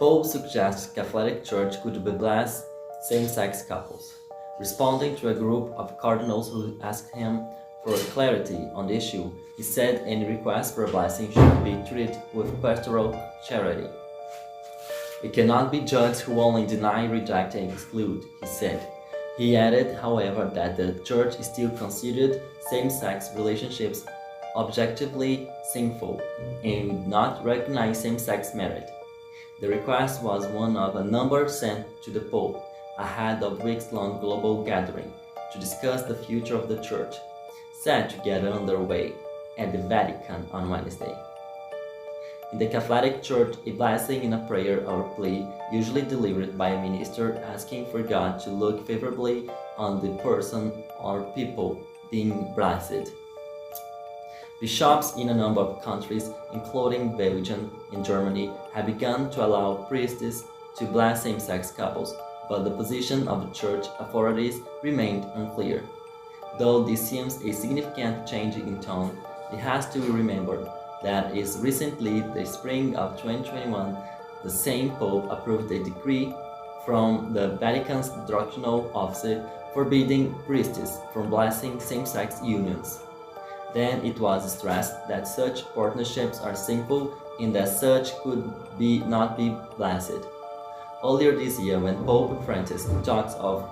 Pope suggests Catholic Church could bless same-sex couples. Responding to a group of cardinals who asked him for clarity on the issue, he said any request for a blessing should be treated with pastoral charity. We cannot be judges who only deny, reject, and exclude, he said. He added, however, that the Church still considered same-sex relationships objectively sinful and would not recognize same-sex marriage. The request was one of a number sent to the Pope ahead of weeks-long global gathering to discuss the future of the Church, set to get underway at the Vatican on Wednesday. In the Catholic Church, a blessing in a prayer or plea, usually delivered by a minister asking for God to look favorably on the person or people being blessed. Bishops in a number of countries, including Belgium and Germany, have begun to allow priests to bless same-sex couples, but the position of the church authorities remained unclear. Though this seems a significant change in tone, it has to be remembered that is recently, the spring of 2021, the same Pope approved a decree from the Vatican's doctrinal office forbidding priests from blessing same-sex unions. Then it was stressed that such partnerships are sinful and that such could not be blessed. Earlier this year, when Pope Francis talked of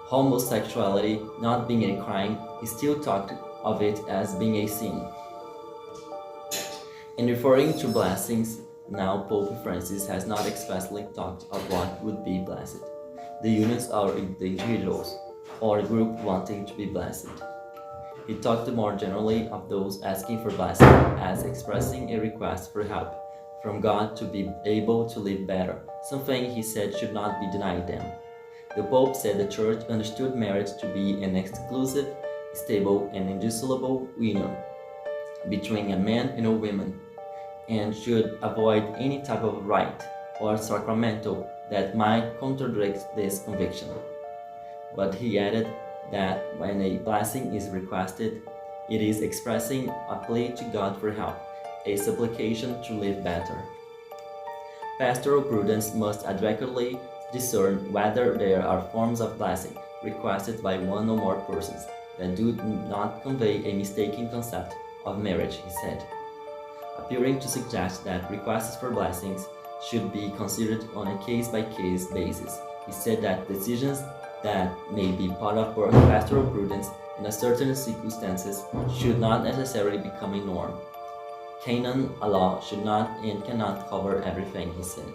homosexuality not being a crime, he still talked of it as being a sin. In referring to blessings, now Pope Francis has not expressly talked of what would be blessed, the unions or the individuals or a group wanting to be blessed. He talked more generally of those asking for blessing as expressing a request for help from God to be able to live better, something he said should not be denied them. The Pope said the Church understood marriage to be an exclusive, stable, and indissoluble union between a man and a woman, and should avoid any type of rite or sacramental that might contradict this conviction. But he added that when a blessing is requested, it is expressing a plea to God for help, a supplication to live better. Pastoral prudence must adequately discern whether there are forms of blessing requested by one or more persons that do not convey a mistaken concept of marriage, he said, appearing to suggest that requests for blessings should be considered on a case-by-case basis. He said that decisions that may be part of pastoral prudence in a certain circumstances should not necessarily become a norm. Canon law should not and cannot cover everything, he said.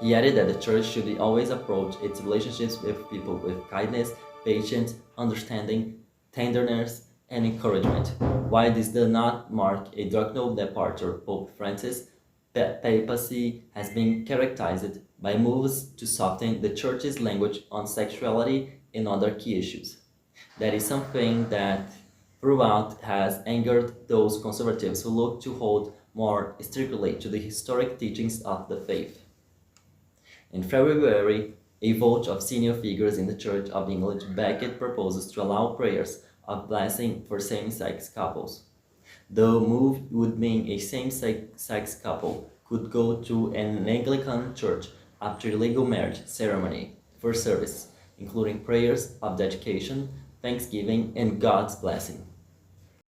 He added that the Church should always approach its relationships with people with kindness, patience, understanding, tenderness, and encouragement. While this does not mark a doctrinal departure, Pope Francis' papacy has been characterized by moves to soften the Church's language on sexuality and other key issues. That is something that throughout has angered those conservatives who look to hold more strictly to the historic teachings of the faith. In February, a vote of senior figures in the Church of England backed proposals to allow prayers of blessing for same-sex couples. The move would mean a same-sex couple could go to an Anglican church after legal marriage ceremony for service, including prayers of dedication, thanksgiving, and God's blessing.